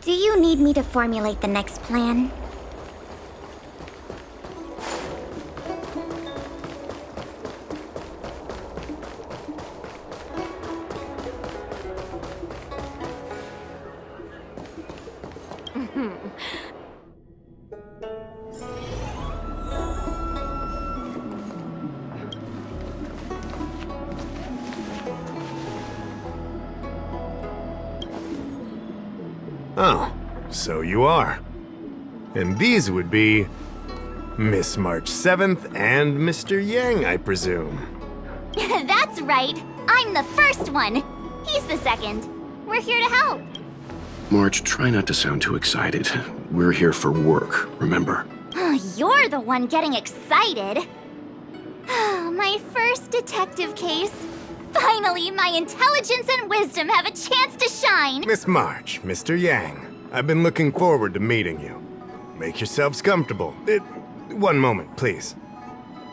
Do you need me to formulate the next plan? Oh, so you are. And these would be Miss March 7th and Mr. Yang, I presume. That's right. I'm the first one. He's the second. We're here to help. March, try not to sound too excited. We're here for work, remember? You're the one getting excited. My first detective case. Finally, my intelligence and wisdom have a chance to shine. Miss March, Mr. Yang, I've been looking forward to meeting you. Make yourselves comfortable. One moment, please.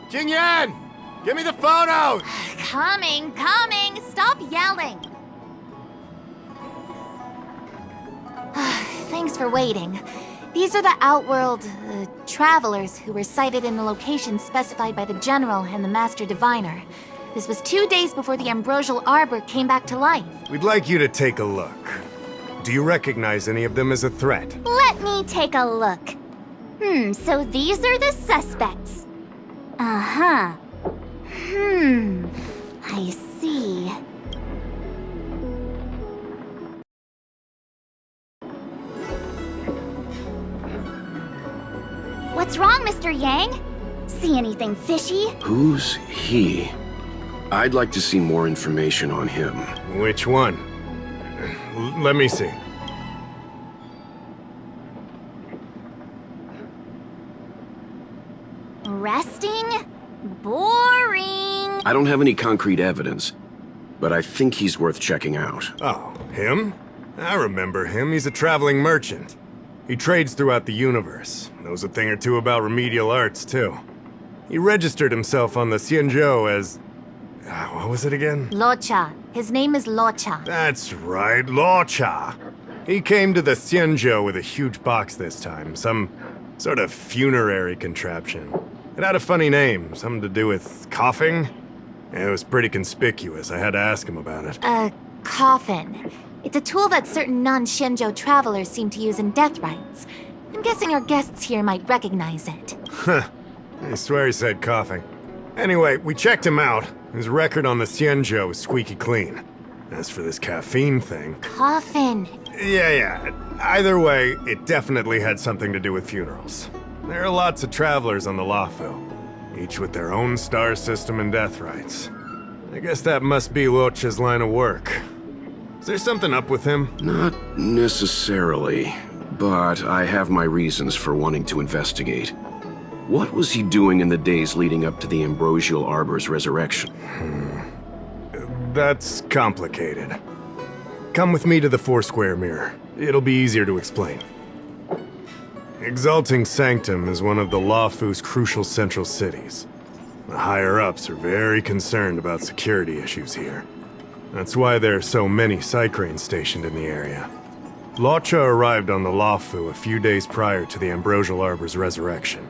Jingyan! Give me the photos! Coming. Stop yelling. Thanks for waiting. These are the Outworld, travelers who were sighted in the location specified by the General and the Master Diviner. This was 2 days before the Ambrosial Arbor came back to life. We'd like you to take a look. Do you recognize any of them as a threat? Let me take a look. So these are the suspects. Uh-huh. I see. What's wrong, Mr. Yang? See anything fishy? Who's he? I'd like to see more information on him. Which one? Let me see. Resting? Boring. I don't have any concrete evidence, but I think he's worth checking out. Oh, him? I remember him. He's a traveling merchant. He trades throughout the universe. Knows a thing or two about remedial arts, too. He registered himself on the Xianzhou as... what was it again? Locha. His name is Locha. That's right, Locha. He came to the Xianzhou with a huge box this time. Some sort of funerary contraption. It had a funny name, something to do with coughing. It was pretty conspicuous. I had to ask him about it. A coffin. It's a tool that certain non-Shenzhou travelers seem to use in death rites. I'm guessing our guests here might recognize it. Huh. I swear he said coughing. Anyway, we checked him out. His record on the Xianzhou is squeaky clean. As for this caffeine thing... Coffin. Yeah. Either way, it definitely had something to do with funerals. There are lots of travelers on the Luofu, each with their own star system and death rites. I guess that must be Locha's line of work. Is there something up with him? Not necessarily, but I have my reasons for wanting to investigate. What was he doing in the days leading up to the Ambrosial Arbor's resurrection? That's complicated. Come with me to the Foursquare Mirror. It'll be easier to explain. Exalting Sanctum is one of the Luofu's crucial central cities. The higher-ups are very concerned about security issues here. That's why there are so many Psycranes stationed in the area. Locha arrived on the Luofu a few days prior to the Ambrosial Arbor's resurrection.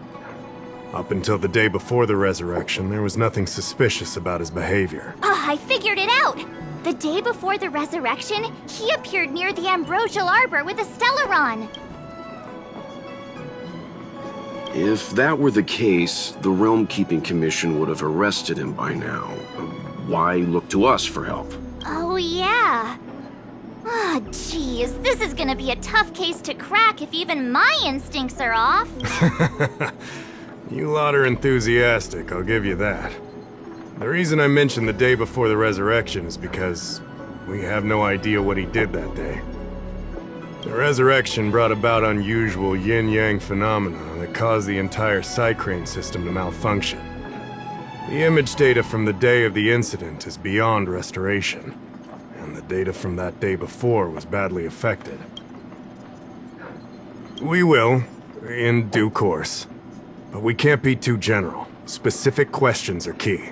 Up until the day before the resurrection, there was nothing suspicious about his behavior. I figured it out! The day before the resurrection, he appeared near the Ambrosial Arbor with a Stellaron. If that were the case, the Realm Keeping Commission would have arrested him by now. Why look to us for help? Oh, yeah. Geez, this is gonna be a tough case to crack if even my instincts are off. You lot are enthusiastic, I'll give you that. The reason I mentioned the day before the resurrection is because we have no idea what he did that day. The resurrection brought about unusual yin-yang phenomena that caused the entire Psycrane system to malfunction. The image data from the day of the incident is beyond restoration, and the data from that day before was badly affected. We will, in due course. But we can't be too general. Specific questions are key.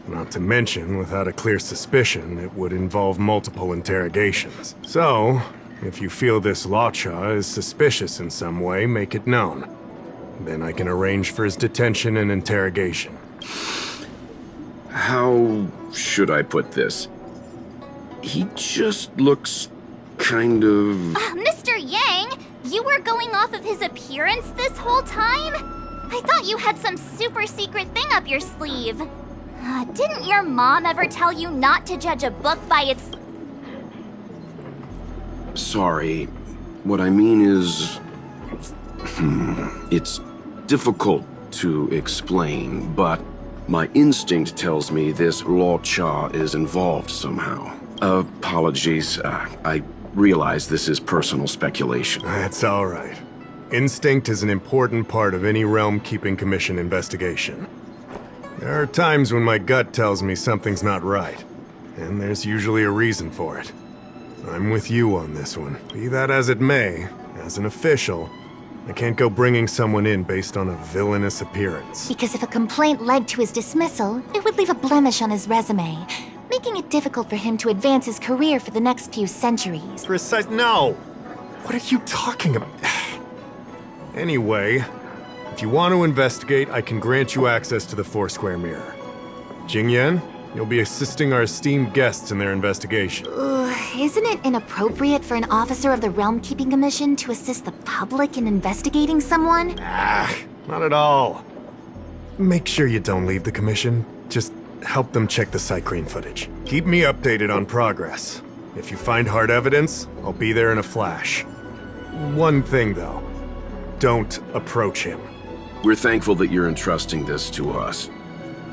Not to mention, without a clear suspicion, it would involve multiple interrogations. So, If you feel this Lawcha is suspicious in some way, make it known. Then I can arrange for his detention and interrogation. How should I put this? He just looks kind of... Mr. Yang, you were going off of his appearance this whole time? I thought you had some super secret thing up your sleeve. Didn't your mom ever tell you not to judge a book by its... Sorry. What I mean is... It's difficult to explain, but my instinct tells me this Lawcha is involved somehow. Apologies. I realize this is personal speculation. That's all right. Instinct is an important part of any Realm-Keeping Commission investigation. There are times when my gut tells me something's not right, and there's usually a reason for it. I'm with you on this one. Be that as it may, as an official, I can't go bringing someone in based on a villainous appearance. Because if a complaint led to his dismissal, it would leave a blemish on his resume, making it difficult for him to advance his career for the next few centuries. No! What are you talking about? Anyway, if you want to investigate, I can grant you access to the Foursquare Mirror. Jingyan, you'll be assisting our esteemed guests in their investigation. Isn't it inappropriate for an officer of the Realm Keeping Commission to assist the public in investigating someone? Not at all. Make sure you don't leave the commission. Just help them check the Cycrene footage. Keep me updated on progress. If you find hard evidence, I'll be there in a flash. One thing, though. Don't approach him. We're thankful that you're entrusting this to us.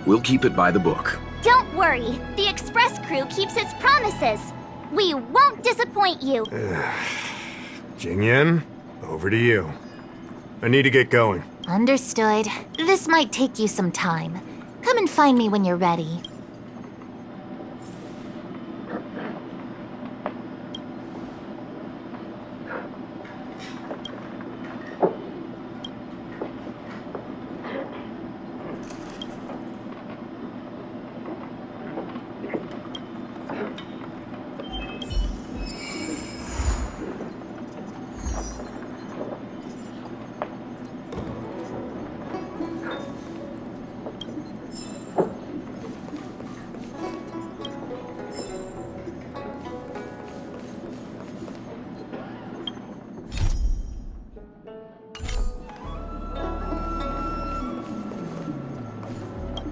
We'll keep it by the book. Don't worry, the Express crew keeps its promises. We won't disappoint you. Jingyan, over to you. I need to get going. Understood. This might take you some time. Come and find me when you're ready.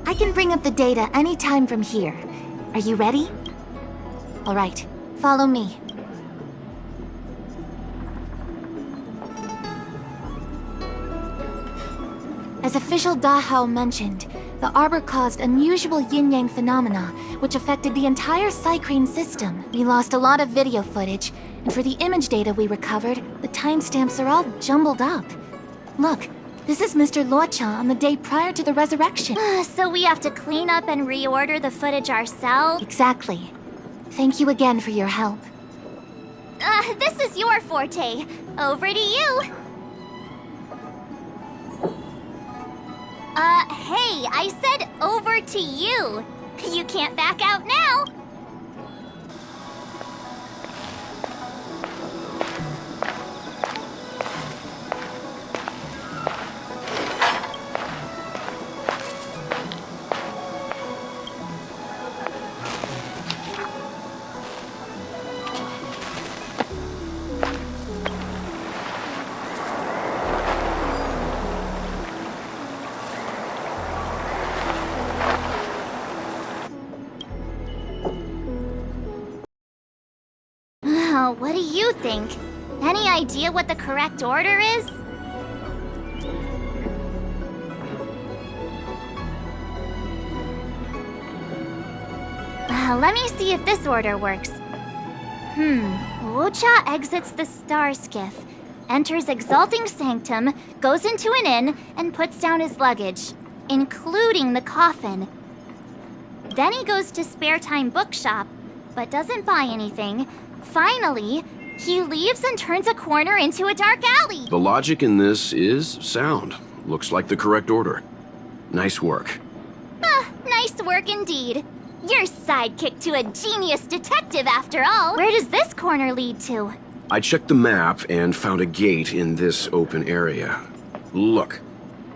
I can bring up the data anytime from here. Are you ready? All right, follow me. As official Dahao mentioned, the Arbor caused unusual yin-yang phenomena, which affected the entire Cycrene system. We lost a lot of video footage, and for the image data we recovered, the timestamps are all jumbled up. Look, this is Mr. Lawcha on the day prior to the resurrection. So we have to clean up and reorder the footage ourselves? Exactly. Thank you again for your help. This is your forte. Over to you. Hey, I said over to you. You can't back out now. What do you think? Any idea what the correct order is? Let me see if this order works. Wucha exits the Star Skiff, enters Exalting Sanctum, goes into an inn, and puts down his luggage, including the coffin. Then he goes to Spare Time Bookshop, but doesn't buy anything. Finally, he leaves and turns a corner into a dark alley. The logic in this is sound. Looks like the correct order. Nice work. Nice work indeed. You're sidekick to a genius detective after all. Where does this corner lead to? I checked the map and found a gate in this open area. Look,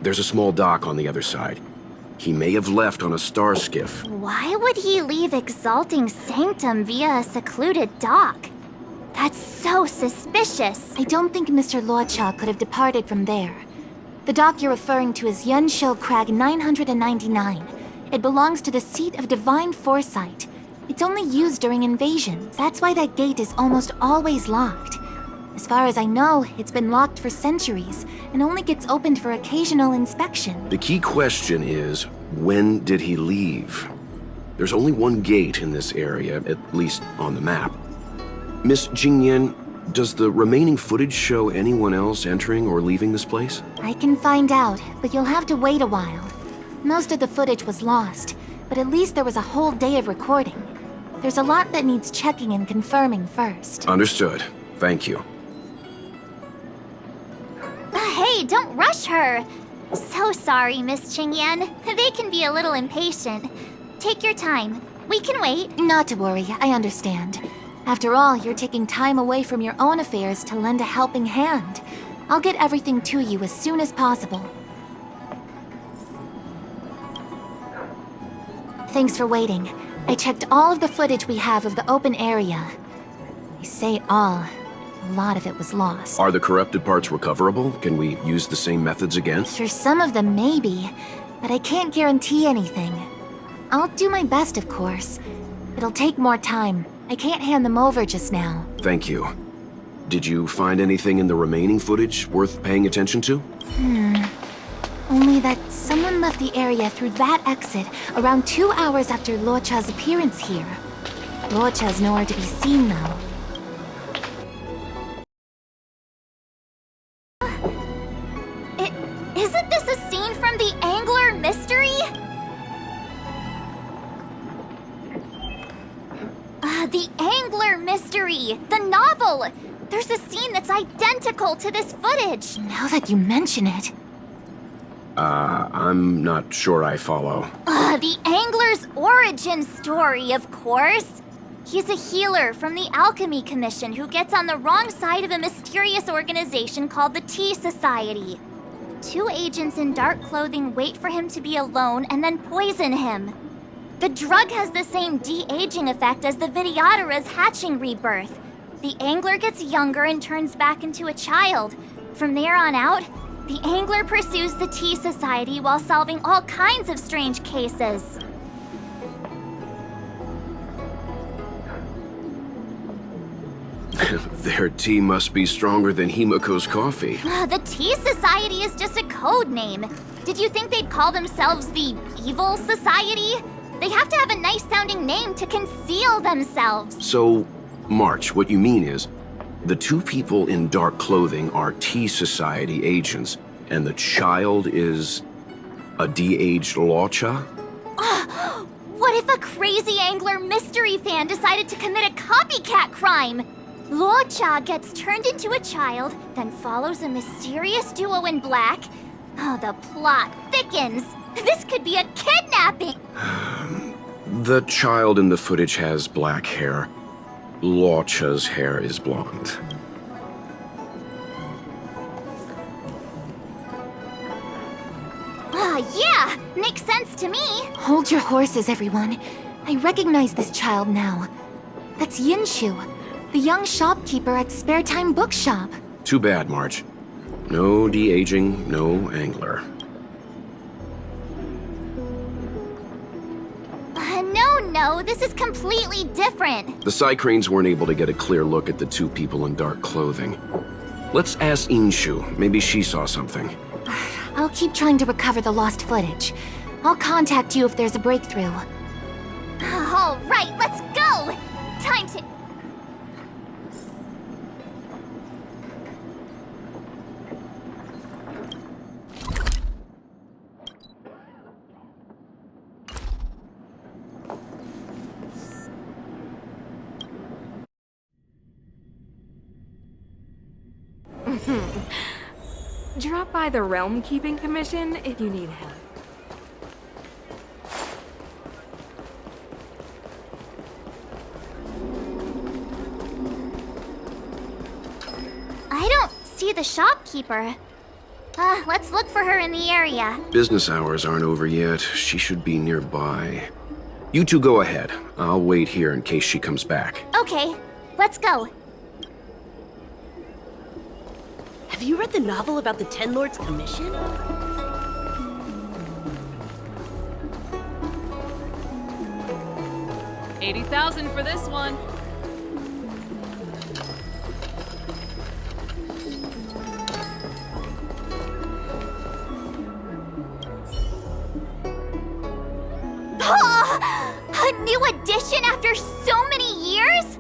there's a small dock on the other side. He may have left on a star skiff. Why would he leave Exalting Sanctum via a secluded dock? That's so suspicious. I don't think Mr. Luocha could have departed from there. The dock you're referring to is Yunshou Crag 999. It belongs to the seat of Divine Foresight. It's only used during invasions. That's why that gate is almost always locked. As far as I know, it's been locked for centuries and only gets opened for occasional inspection. The key question is, when did he leave? There's only one gate in this area, at least on the map. Miss Jingyan, does the remaining footage show anyone else entering or leaving this place? I can find out, but you'll have to wait a while. Most of the footage was lost, but at least there was a whole day of recording. There's a lot that needs checking and confirming first. Understood. Thank you. Hey, don't rush her. So sorry, Miss Qingyan. They can be a little impatient. Take your time. We can wait. Not to worry, I understand. After all, you're taking time away from your own affairs to lend a helping hand. I'll get everything to you as soon as possible. Thanks for waiting. I checked all of the footage we have of the open area. I say all. A lot of it was lost. Are the corrupted parts recoverable? Can we use the same methods again? For some of them, maybe. But I can't guarantee anything. I'll do my best, of course. It'll take more time. I can't hand them over just now. Thank you. Did you find anything in the remaining footage worth paying attention to? Only that someone left the area through that exit around 2 hours after Luocha's appearance here. Luocha's nowhere to be seen, though. Isn't this a scene from the Angler Mystery? The Angler Mystery! The novel! There's a scene that's identical to this footage! Now that you mention it... I'm not sure I follow. The Angler's origin story, of course! He's a healer from the Alchemy Commission who gets on the wrong side of a mysterious organization called the Tea Society. 2 agents in dark clothing wait for him to be alone and then poison him. The drug has the same de-aging effect as the Vidyadhara's hatching rebirth. The Angler gets younger and turns back into a child. From there on out, the Angler pursues the Tea Society while solving all kinds of strange cases. Their tea must be stronger than Himiko's coffee. The Tea Society is just a code name. Did you think they'd call themselves the Evil Society? They have to have a nice-sounding name to conceal themselves. So, March, what you mean is, the 2 people in dark clothing are Tea Society agents, and the child is a de-aged Luocha? What if a crazy Angler Mystery fan decided to commit a copycat crime? Luocha gets turned into a child, then follows a mysterious duo in black. Oh, the plot thickens. This could be a kidnapping! The child in the footage has black hair. Luocha's hair is blonde. Yeah! Makes sense to me! Hold your horses, everyone. I recognize this child now. That's Yinshu, the young shopkeeper at Spare Time Bookshop. Too bad, March. No de-aging, no Angler. No, this is completely different. The Psycranes weren't able to get a clear look at the 2 people in dark clothing. Let's ask Inshu. Maybe she saw something. I'll keep trying to recover the lost footage. I'll contact you if there's a breakthrough. All right, let's go! Time to... Drop by the Realm Keeping Commission if you need help. I don't see the shopkeeper. Let's look for her in the area. Business hours aren't over yet. She should be nearby. You two go ahead. I'll wait here in case she comes back. Okay, let's go. Have you read the novel about the Ten Lords Commission? $80,000 for this one. A new addition after so many years?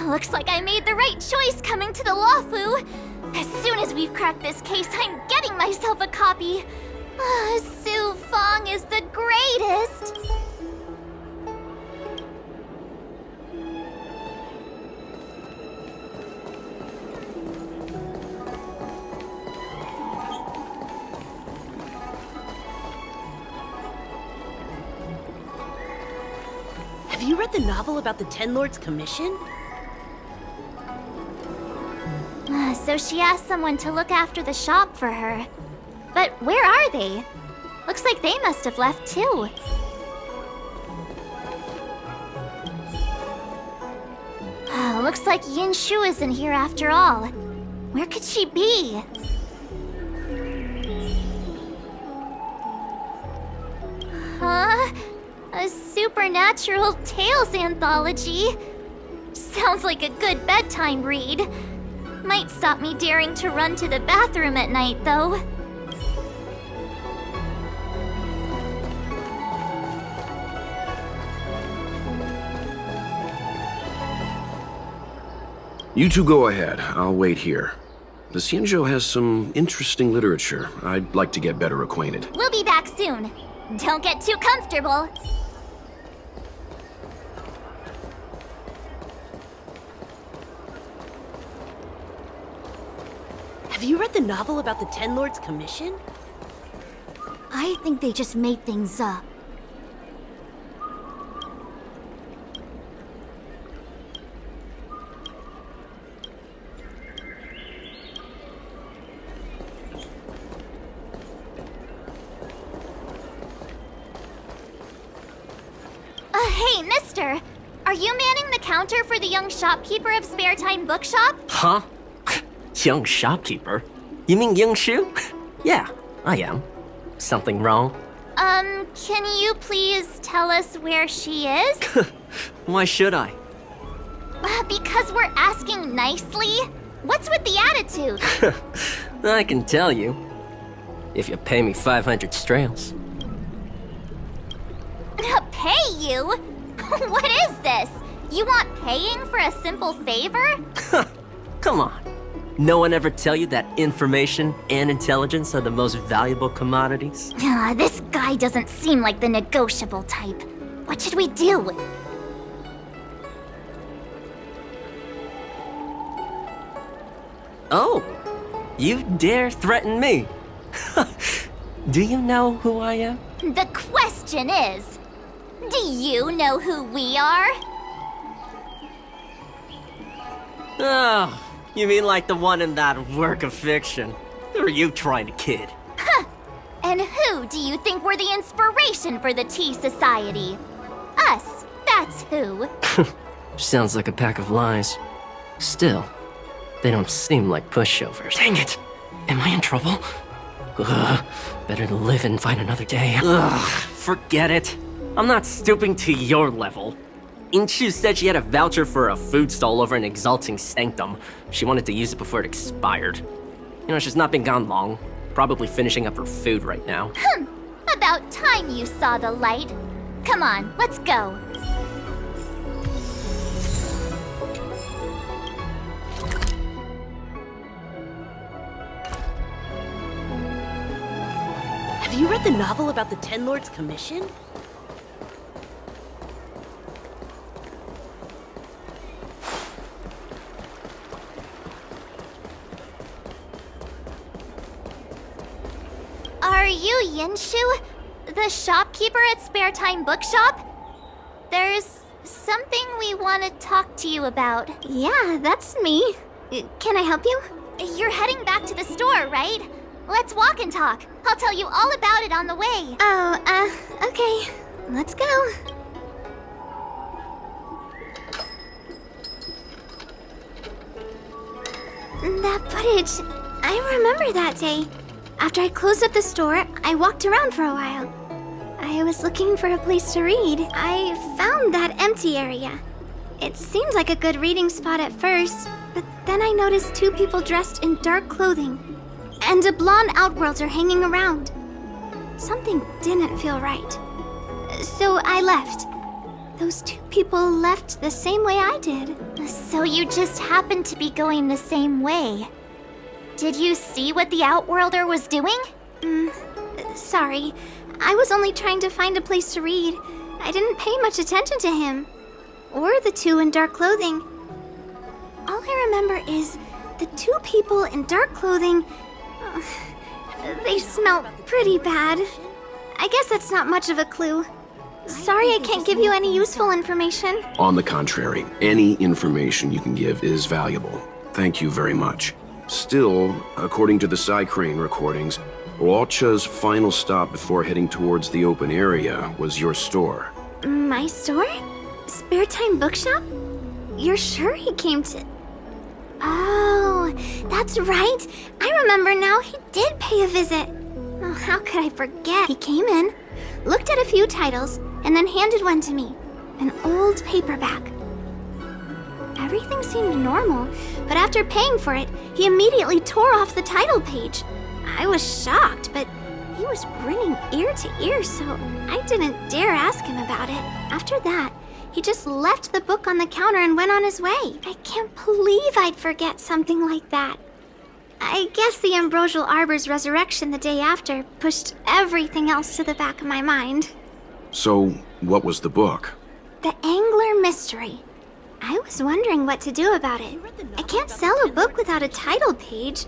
Looks like I made the right choice coming to the Lawfu. As soon as we've cracked this case, I'm getting myself a copy. Su Fong is the greatest. Have you read the novel about the Ten Lords Commission? So she asked someone to look after the shop for her. But where are they? Looks like they must have left too. Looks like Yin Shu isn't here after all. Where could she be? Huh? A supernatural tales anthology? Sounds like a good bedtime read. Might stop me daring to run to the bathroom at night, though. You two go ahead. I'll wait here. The Xianzhou has some interesting literature. I'd like to get better acquainted. We'll be back soon. Don't get too comfortable. Have you read the novel about the Ten Lords Commission? I think they just made things up. Hey, mister! Are you manning the counter for the young shopkeeper of Spare Time Bookshop? Huh? Young shopkeeper? You mean Young Shu? Yeah, I am. Something wrong? Can you please tell us where she is? Why should I? Because we're asking nicely. What's with the attitude? I can tell you. If you pay me 500 strails. Pay you? What is this? You want paying for a simple favor? Come on. No one ever tell you that information and intelligence are the most valuable commodities? This guy doesn't seem like the negotiable type. What should we do? Oh, you dare threaten me? Do you know who I am? The question is, do you know who we are? Oh, you mean like the one in that work of fiction? Who are you trying to kid? And who do you think were the inspiration for the Tea Society? Us, that's who. Sounds like a pack of lies. Still, they don't seem like pushovers. Dang it! Am I in trouble? Ugh, better to live and find another day. Ugh, forget it. I'm not stooping to your level. Inchu said she had a voucher for a food stall over in Exalting Sanctum. She wanted to use it before it expired. You know, she's not been gone long. Probably finishing up her food right now. About time you saw the light. Come on, let's go. Have you read the novel about the Ten Lords Commission? Are you Yinshu? The shopkeeper at Spare Time Bookshop? There's something we want to talk to you about. Yeah, that's me. Can I help you? You're heading back to the store, right? Let's walk and talk. I'll tell you all about it on the way. Oh, okay. Let's go. That footage, I remember that day. After I closed up the store, I walked around for a while. I was looking for a place to read. I found that empty area. It seemed like a good reading spot at first, but then I noticed two people dressed in dark clothing and a blonde outworlder hanging around. Something didn't feel right. So I left. Those two people left the same way I did. So you just happened to be going the same way. Did you see what the outworlder was doing? Sorry. I was only trying to find a place to read. I didn't pay much attention to him. Or the two in dark clothing. All I remember is the two people in dark clothing. They smell pretty bad. I guess that's not much of a clue. Sorry I can't give you any useful information. On the contrary, any information you can give is valuable. Thank you very much. Still, according to the Crane recordings, Luocha's final stop before heading towards the open area was your store. My store? Spare Time Bookshop? You're sure he came to... Oh, that's right. I remember now. He did pay a visit. Oh, how could I forget? He came in, looked at a few titles, and then handed one to me. An old paperback. Everything seemed normal, but after paying for it, he immediately tore off the title page. I was shocked, but he was grinning ear to ear, so I didn't dare ask him about it. After that, he just left the book on the counter and went on his way. I can't believe I'd forget something like that. I guess the Ambrosial Arbor's resurrection the day after pushed everything else to the back of my mind. So, what was the book? The Angler Mystery. I was wondering what to do about it. I can't sell a book without a title page.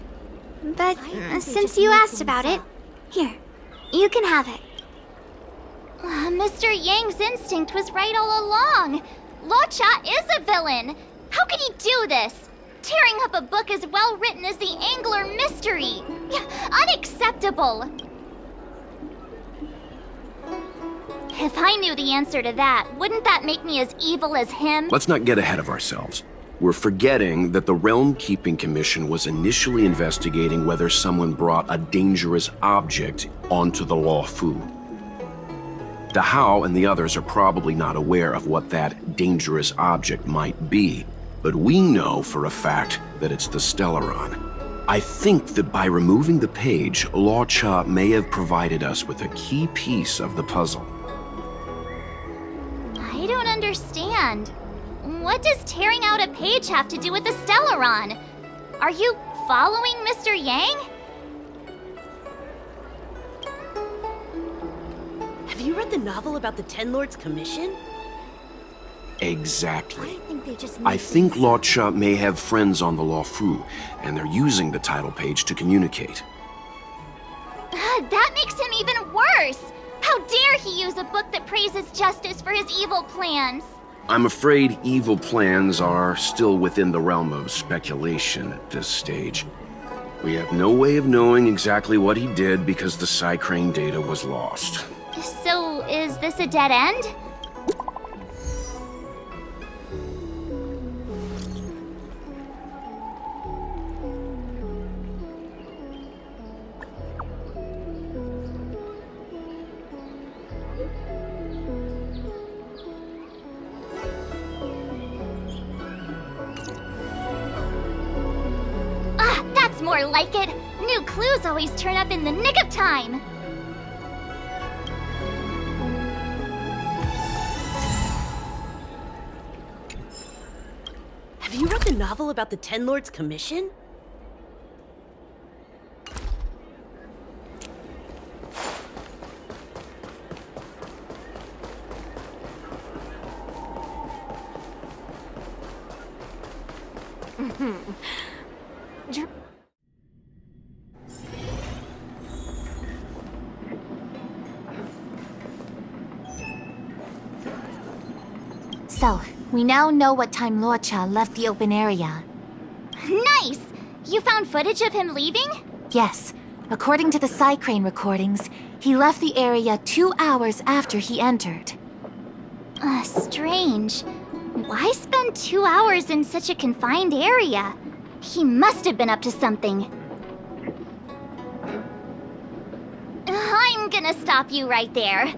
But since you asked about it, here, you can have it. Mr. Yang's instinct was right all along. Luocha is a villain. How could he do this? Tearing up a book as well written as the Angler Mystery. Unacceptable. If I knew the answer to that, wouldn't that make me as evil as him? Let's not get ahead of ourselves. We're forgetting that the Realm Keeping Commission was initially investigating whether someone brought a dangerous object onto the Luofu. The Hao and the others are probably not aware of what that dangerous object might be, but we know for a fact that it's the Stellaron. I think that by removing the page, Luocha may have provided us with a key piece of the puzzle. I don't understand. What does tearing out a page have to do with the Stellaron? Are you following Mr. Yang? Have you read the novel about the Ten Lords Commission? Exactly. I think Luocha may have friends on the Luofu, and they're using the title page to communicate. That makes him even worse! How dare he use a book that praises justice for his evil plans? I'm afraid evil plans are still within the realm of speculation at this stage. We have no way of knowing exactly what he did because the Crane data was lost. So, is this a dead end? That's more like it. New clues always turn up in the nick of time. Have you read the novel about the Ten Lords Commission? So, we now know what time Luocha left the open area. Nice! You found footage of him leaving? Yes. According to the Psycrane recordings, he left the area 2 hours after he entered. Strange. Why spend 2 hours in such a confined area? He must have been up to something. I'm gonna stop you right there.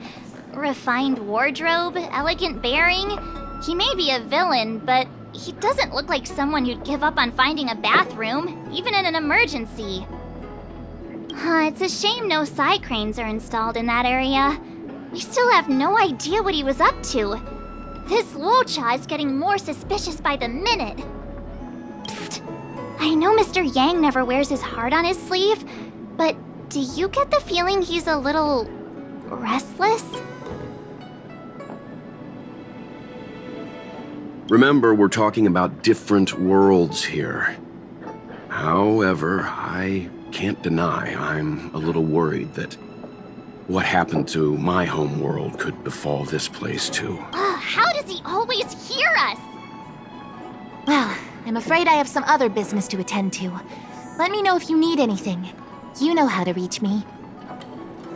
Refined wardrobe, elegant bearing. He may be a villain, but he doesn't look like someone who'd give up on finding a bathroom, even in an emergency. It's a shame no Psycranes are installed in that area. We still have no idea what he was up to. This Luocha is getting more suspicious by the minute. Psst. I know Mr. Yang never wears his heart on his sleeve, but do you get the feeling he's a little restless? Remember, we're talking about different worlds here. However, I can't deny I'm a little worried that what happened to my home world could befall this place too. How does he always hear us? Well, I'm afraid I have some other business to attend to. Let me know if you need anything. You know how to reach me.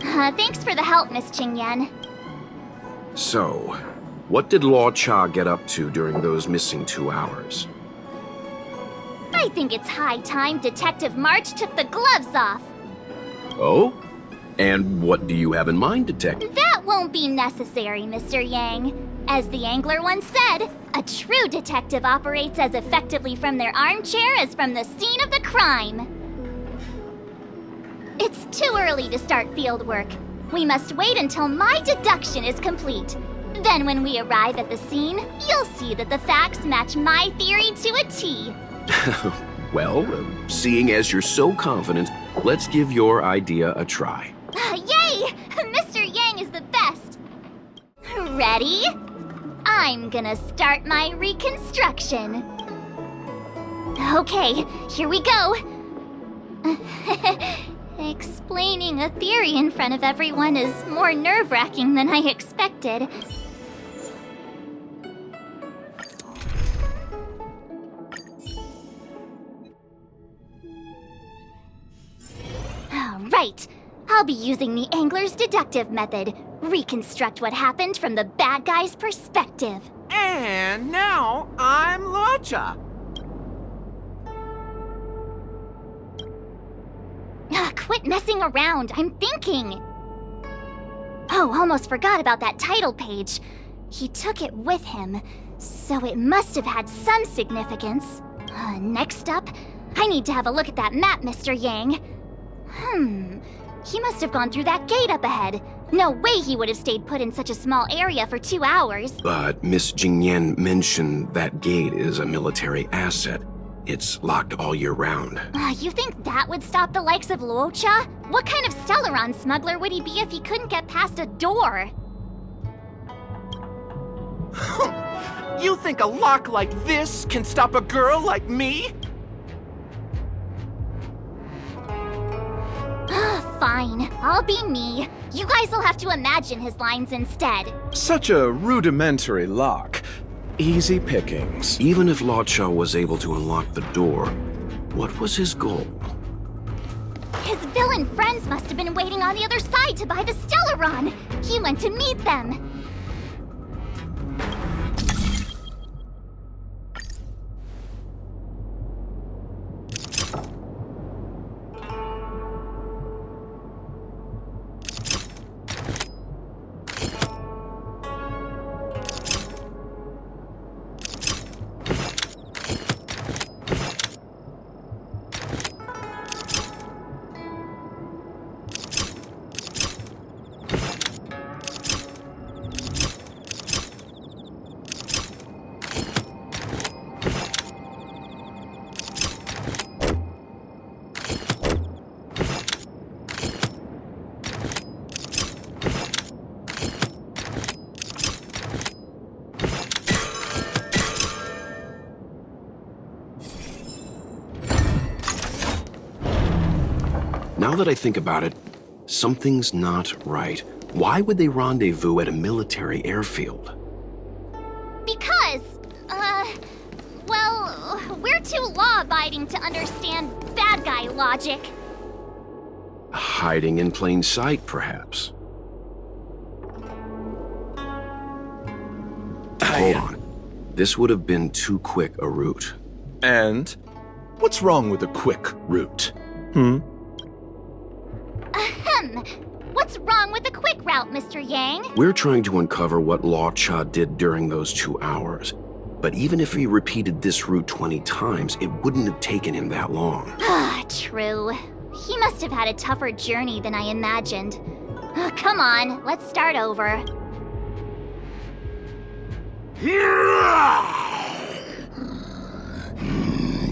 Thanks for the help, Miss Qingyan. So, what did Law Cha get up to during those missing 2 hours? I think it's high time Detective March took the gloves off. Oh? And what do you have in mind, Detective? That won't be necessary, Mr. Yang. As the Angler once said, a true detective operates as effectively from their armchair as from the scene of the crime. It's too early to start field work. We must wait until my deduction is complete. Then when we arrive at the scene, you'll see that the facts match my theory to a T. Well, seeing as you're so confident, let's give your idea a try. Yay! Mr. Yang is the best! Ready? I'm gonna start my reconstruction. Okay, here we go. Explaining a theory in front of everyone is more nerve-wracking than I expected. Right. I'll be using the Angler's deductive method. Reconstruct what happened from the bad guy's perspective. And now I'm Luocha. Quit messing around. I'm thinking. Oh, almost forgot about that title page. He took it with him, so it must have had some significance. Next up, I need to have a look at that map, Mr. Yang. He must have gone through that gate up ahead. No way he would have stayed put in such a small area for 2 hours. But Miss Jingyan mentioned that gate is a military asset. It's locked all year round. You think that would stop the likes of Luocha? What kind of Stellaron smuggler would he be if he couldn't get past a door? You think a lock like this can stop a girl like me? Fine, I'll be me. You guys will have to imagine his lines instead. Such a rudimentary lock. Easy pickings. Even if Law Cha was able to unlock the door, what was his goal? His villain friends must have been waiting on the other side to buy the Stellaron. He went to meet them. Now that I think about it, something's not right. Why would they rendezvous at a military airfield? Because, well, we're too law-abiding to understand bad guy logic. Hiding in plain sight, perhaps. Hold on. This would have been too quick a route. And what's wrong with a quick route? What's wrong with the quick route, Mr. Yang? We're trying to uncover what Law Cha did during those 2 hours. But even if he repeated this route 20 times, it wouldn't have taken him that long. True. He must have had a tougher journey than I imagined. Come on, let's start over.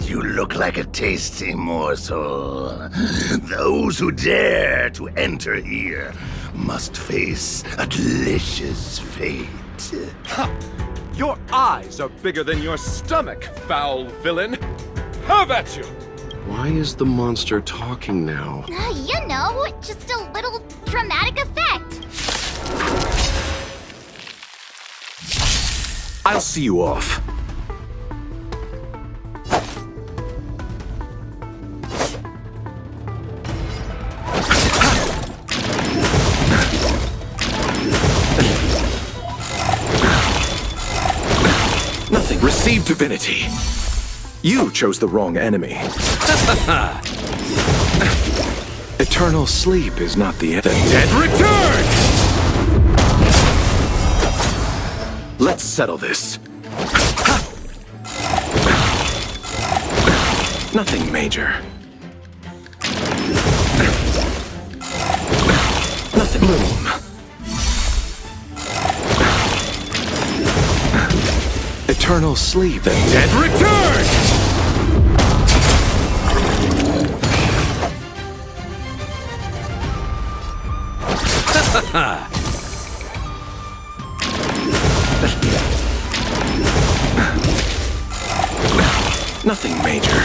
You look like a tasty morsel. Those who dare to enter here must face a delicious fate. Your eyes are bigger than your stomach, foul villain! Have at you! Why is the monster talking now? You know, just a little dramatic effect. I'll see you off. Nothing. Receive divinity. You chose the wrong enemy. Eternal sleep is not the end. The dead return! Let's settle this. Nothing major. Nothing. Bloom. Eternal sleep. The dead return! Nothing major.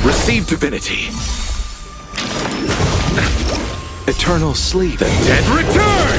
Receive divinity. Eternal sleep. The dead return!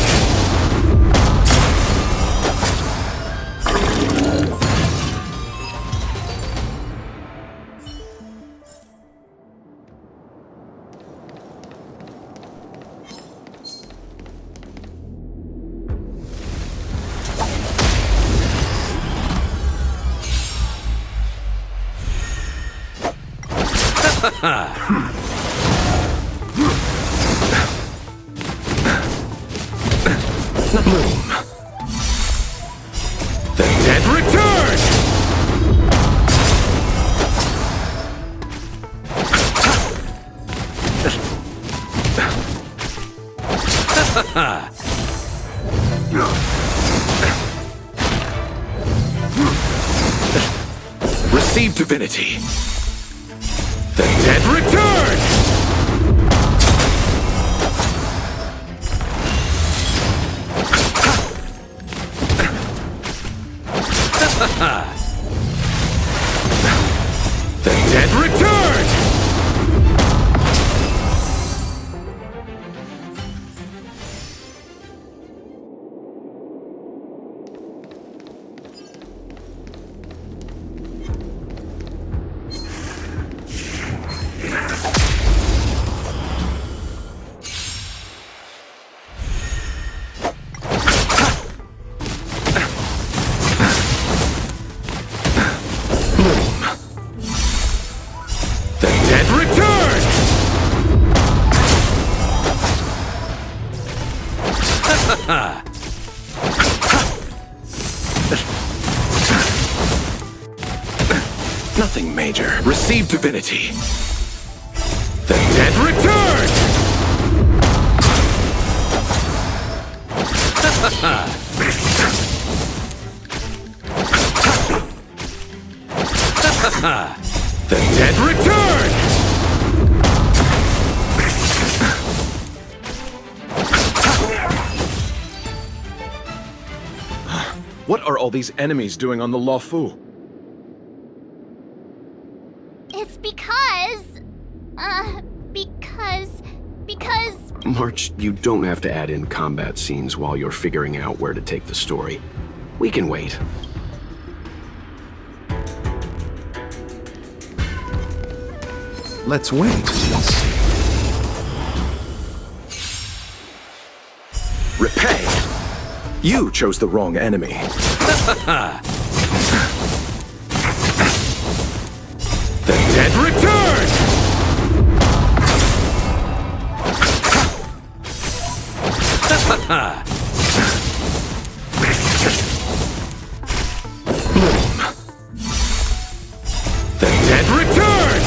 Bloom. The dead return! Receive divinity. The dead return! The dead return! Nothing major. Receive divinity. The dead return! The dead return! What are all these enemies doing on the Luofu? It's because... because... March, you don't have to add in combat scenes while you're figuring out where to take the story. We can wait. Let's wait and see. Repay! You chose the wrong enemy. The dead return! The dead return!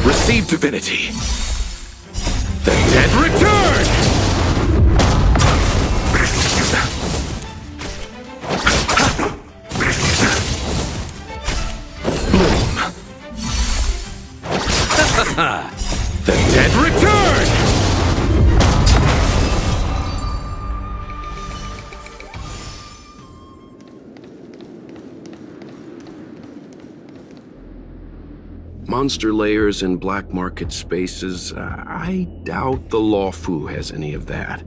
Receive divinity. The dead return! The dead return! Monster layers and black market spaces, I doubt the Law Fu has any of that.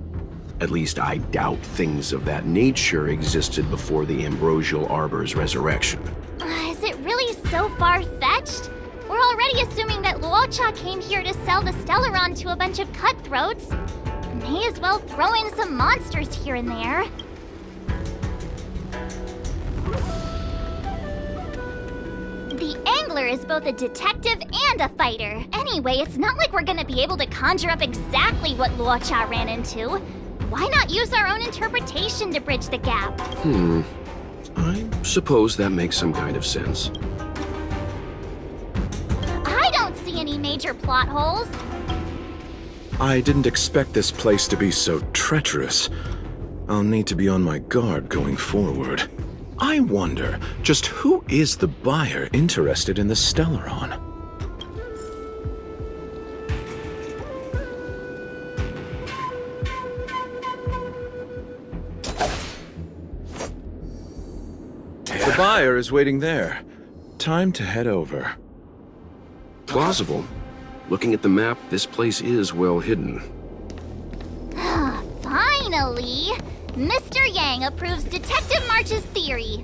At least I doubt things of that nature existed before the Ambrosial Arbor's resurrection. Is it really so far-fetched? We're already assuming that Luocha came here to sell the Stellaron to a bunch of cutthroats. May as well throw in some monsters here and there. The Angler is both a detective and a fighter. Anyway, it's not like we're gonna be able to conjure up exactly what Luocha ran into. Why not use our own interpretation to bridge the gap? I suppose that makes some kind of sense. I don't see any major plot holes. I didn't expect this place to be so treacherous. I'll need to be on my guard going forward. I wonder, just who is the buyer interested in the Stellaron? The buyer is waiting there. Time to head over. Plausible. Looking at the map, this place is well hidden. Finally! Mr. Yang approves Detective March's theory.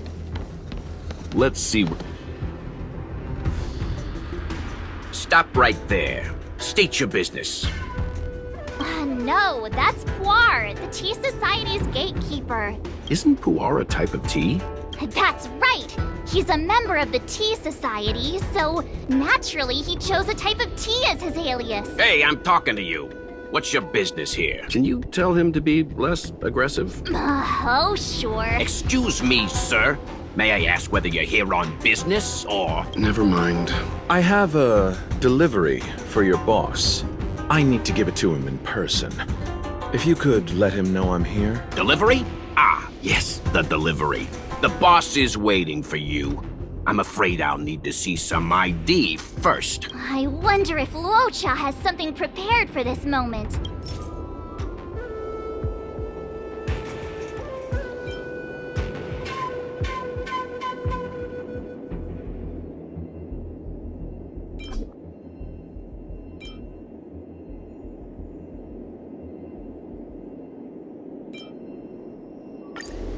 Let's see. Stop right there. State your business. No, that's Puar, the Tea Society's gatekeeper. Isn't Puar a type of tea? That's right! He's a member of the Tea Society, so naturally he chose a type of tea as his alias. Hey, I'm talking to you. What's your business here? Can you tell him to be less aggressive? Oh, sure. Excuse me, sir. May I ask whether you're here on business, or... Never mind. I have a delivery for your boss. I need to give it to him in person. If you could let him know I'm here. Delivery? Ah, yes, the delivery. The boss is waiting for you. I'm afraid I'll need to see some ID first. I wonder if Luocha has something prepared for this moment.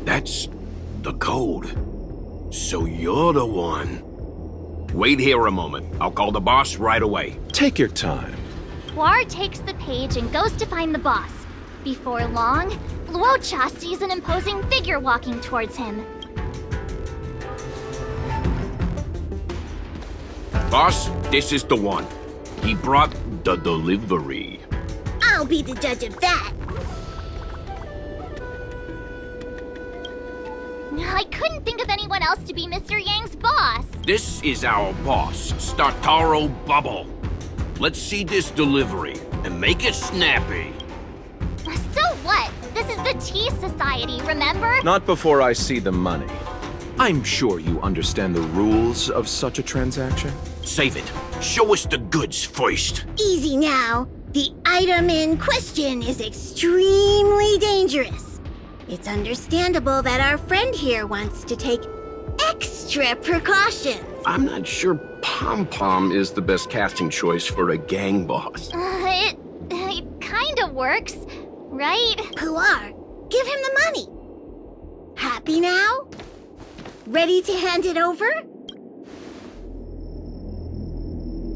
That's the code. So you're the one. Wait here a moment. I'll call the boss right away. Take your time. Puar takes the page and goes to find the boss. Before long, Luocha sees an imposing figure walking towards him. Boss, this is the one. He brought the delivery. I'll be the judge of that. I couldn't think of anyone else to be Mr. Yang's boss. This is our boss, Startaro Bubble. Let's see this delivery and make it snappy. So what? This is the Tea Society, remember? Not before I see the money. I'm sure you understand the rules of such a transaction. Save it. Show us the goods first. Easy now. The item in question is extremely dangerous. It's understandable that our friend here wants to take extra precautions. I'm not sure Pom Pom is the best casting choice for a gang boss. It kinda works. right? Puar, give him the money. Happy now? Ready to hand it over?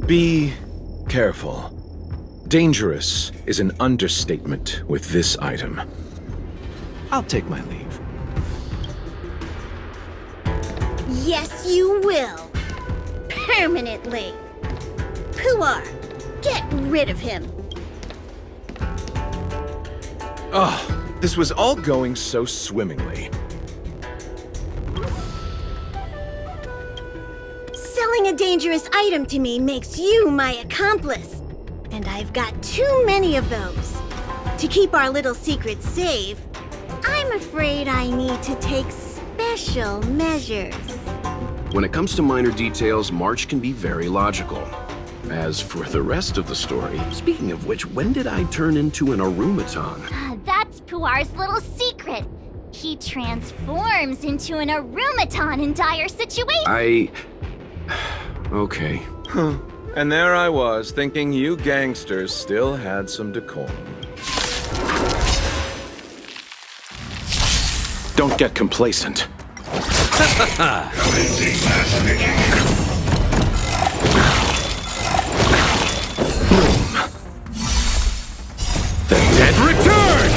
Be careful. Dangerous is an understatement with this item. I'll take my leave. Yes, you will. Permanently. Puar, get rid of him. Oh, this was all going so swimmingly. Selling a dangerous item to me makes you my accomplice. And I've got too many of those. To keep our little secret safe, I'm afraid I need to take special measures. When it comes to minor details, March can be very logical. As for the rest of the story, speaking of which, when did I turn into an automaton? That's Puar's little secret. He transforms into an automaton in dire situations. Okay. Huh. And there I was, thinking you gangsters still had some decorum. Don't get complacent. Boom. The dead return!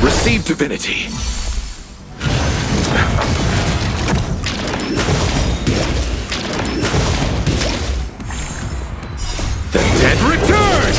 Receive divinity. The dead return!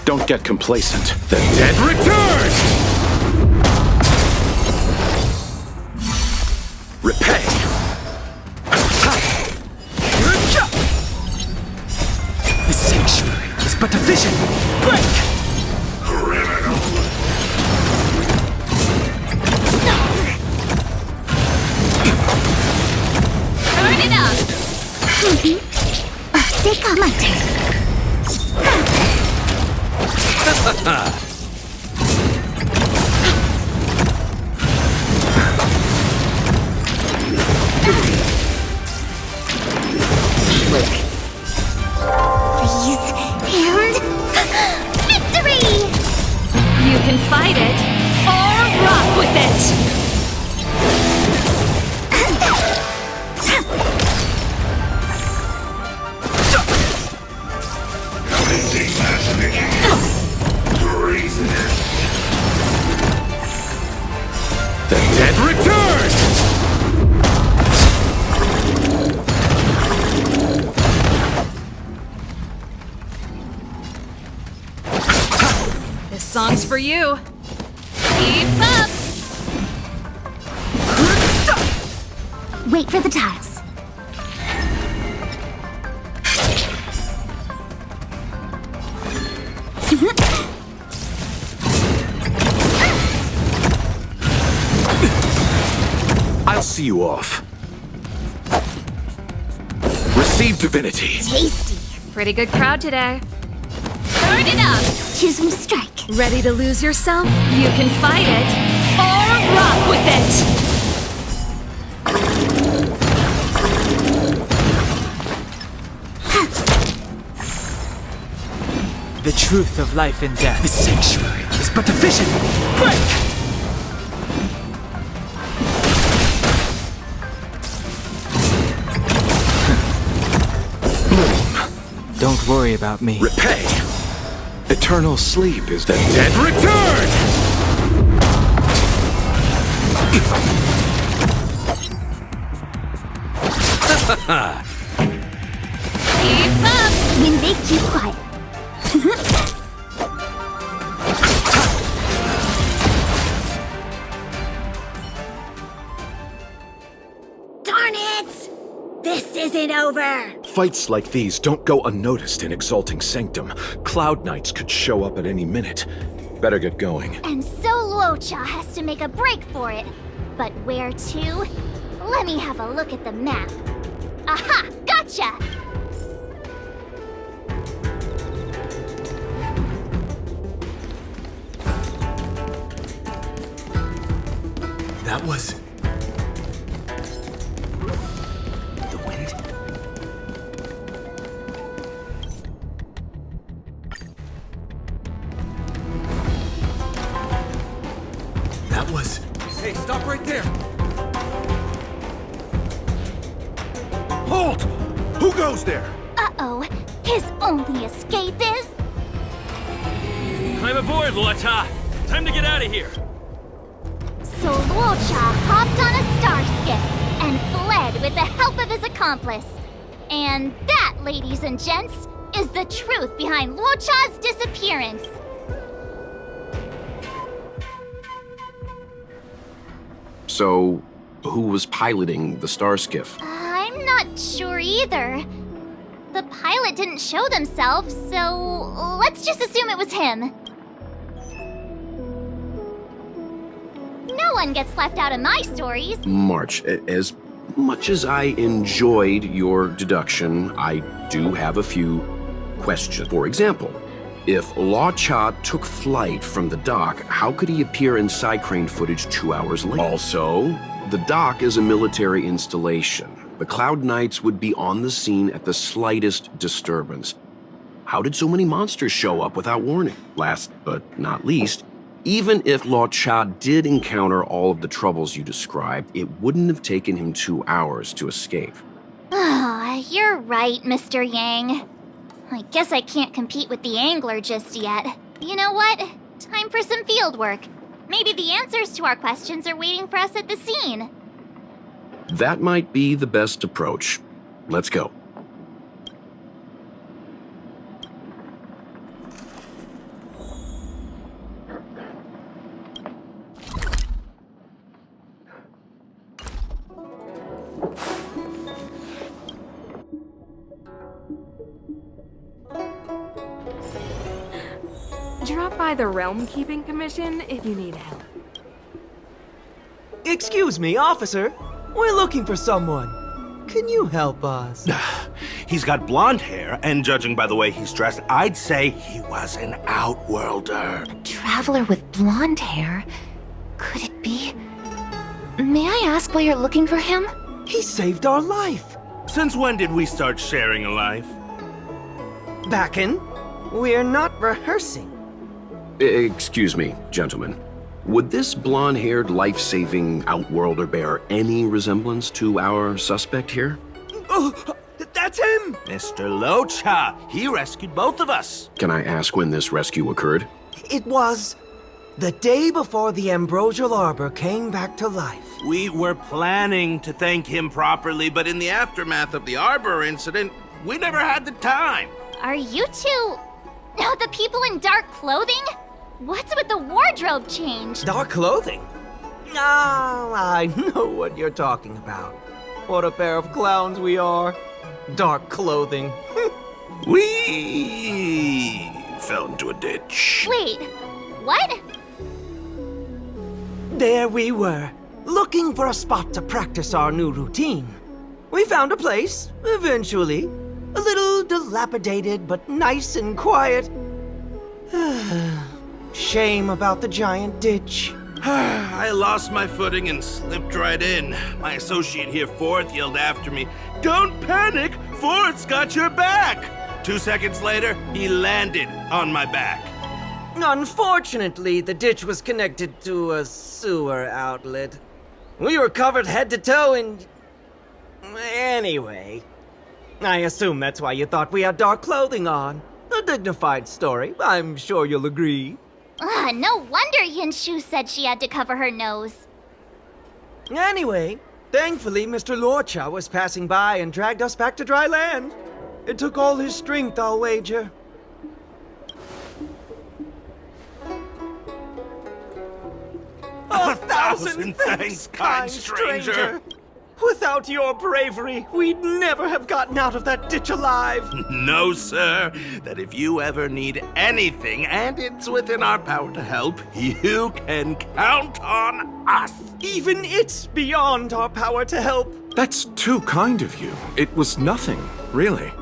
Don't get complacent. The dead return! Repay! The sanctuary is but a vision! Break! Turn it up! Take on my turn. Freeze and victory! You can fight it, or rock with it! The dead return! This song's for you. Keep up! Wait for the tiles. I'll see you off. Receive divinity. Tasty. Pretty good crowd today. Turn it up! Choose when to strike. Ready to lose yourself? You can fight it, or rock with it! The truth of life and death. The sanctuary is but a vision. Break! Don't worry about me. Repay. Eternal sleep is the dead return! Keep up! When they keep quiet. Darn it! This isn't over! Fights like these don't go unnoticed in Exalting Sanctum. Cloud Knights could show up at any minute. Better get going. And so Luocha has to make a break for it. But where to? Let me have a look at the map. Aha! Gotcha! That was... the wind? That was... Hey, stop right there! Halt! Who goes there? Uh-oh. His only escape is... Climb aboard, Luocha! Time to get out of here! So Luocha hopped on a star skiff and fled with the help of his accomplice. And that, ladies and gents, is the truth behind Luocha's disappearance. So, who was piloting the star skiff? I'm not sure either. The pilot didn't show themselves, so let's just assume it was him. No one gets left out of my stories. March, as much as I enjoyed your deduction, I do have a few questions. For example, if Luocha took flight from the dock, how could he appear in side crane footage 2 hours later? Also, the dock is a military installation. The Cloud Knights would be on the scene at the slightest disturbance. How did so many monsters show up without warning? Last but not least, even if Luocha did encounter all of the troubles you described, it wouldn't have taken him 2 hours to escape. Ah, you're right, Mr. Yang. I guess I can't compete with the angler just yet. You know what? Time for some field work. Maybe the answers to our questions are waiting for us at the scene. That might be the best approach. Let's go. Drop by the Realm Keeping Commission if you need help. Excuse me, officer. We're looking for someone. Can you help us? He's got blonde hair, and judging by the way he's dressed, I'd say he was an outworlder. A traveler with blonde hair? Could it be? May I ask why you're looking for him? He saved our life. Since when did we start sharing a life? Backen, we're not rehearsing. Excuse me, gentlemen. Would this blonde-haired, life-saving outworlder bear any resemblance to our suspect here? Oh, that's him! Mr. Luocha, he rescued both of us. Can I ask when this rescue occurred? It was the day before the Ambrosial Arbor came back to life. We were planning to thank him properly, but in the aftermath of the Arbor incident, we never had the time. Are you two... the people in dark clothing? What's with the wardrobe change? Dark clothing? Ah, I know what you're talking about. What a pair of clowns we are. Dark clothing. We fell into a ditch. Wait, what? There we were, looking for a spot to practice our new routine. We found a place, eventually. A little dilapidated, but nice and quiet. Shame about the giant ditch. I lost my footing and slipped right in. My associate here, Fourth, yelled after me, "Don't panic! Fourth's got your back!" 2 seconds later, he landed on my back. Unfortunately, the ditch was connected to a sewer outlet. We were covered head to toe in... Anyway, I assume that's why you thought we had dark clothing on. A dignified story, I'm sure you'll agree. No wonder Yinshu said she had to cover her nose. Anyway, thankfully Mr. Luocha was passing by and dragged us back to dry land. It took all his strength, I'll wager. A thousand thanks, kind stranger. Without your bravery, we'd never have gotten out of that ditch alive. No, sir. That if you ever need anything, and it's within our power to help, you can count on us. Even it's beyond our power to help. That's too kind of you. It was nothing, really.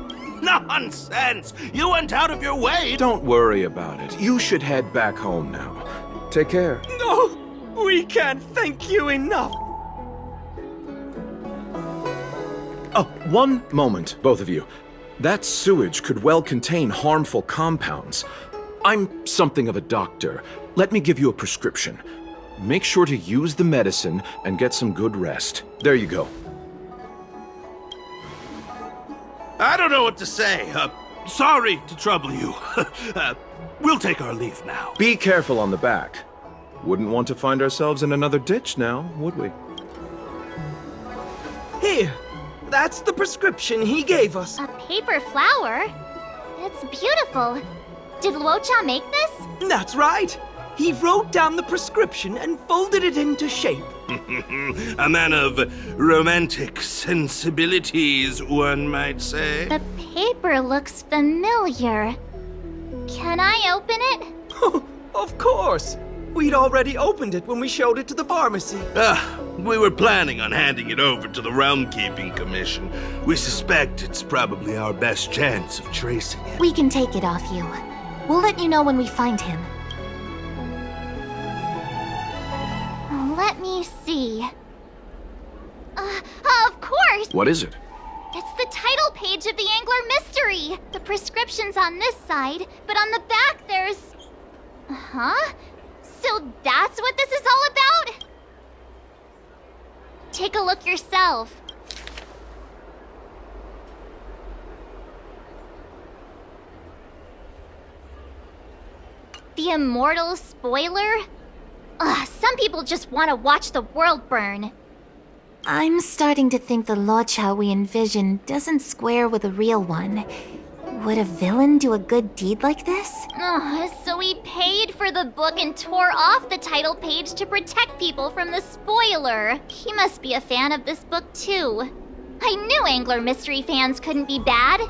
Nonsense! You went out of your way. Don't worry about it. You should head back home now. Take care. No, we can't thank you enough. Oh, one moment, both of you. That sewage could well contain harmful compounds. I'm something of a doctor. Let me give you a prescription. Make sure to use the medicine and get some good rest. There you go. I don't know what to say. Sorry to trouble you. We'll take our leave now. Be careful on the back. Wouldn't want to find ourselves in another ditch now, would we? Here, that's the prescription he gave us. A paper flower? It's beautiful. Did Luocha make this? That's right. He wrote down the prescription and folded it into shape. A man of romantic sensibilities, one might say. The paper looks familiar. Can I open it? Of course. We'd already opened it when we showed it to the pharmacy. We were planning on handing it over to the Realm Keeping Commission. We suspect it's probably our best chance of tracing it. We can take it off you. We'll let you know when we find him. Let me see. Of course! What is it? It's the title page of the Angler Mystery! The prescription's on this side, but on the back there's... Huh? So that's what this is all about? Take a look yourself. The Immortal Spoiler? Ugh, some people just want to watch the world burn. I'm starting to think the Luocha we envision doesn't square with a real one. Would a villain do a good deed like this? Ugh, so he paid for the book and tore off the title page to protect people from the spoiler. He must be a fan of this book too. I knew Angler Mystery fans couldn't be bad.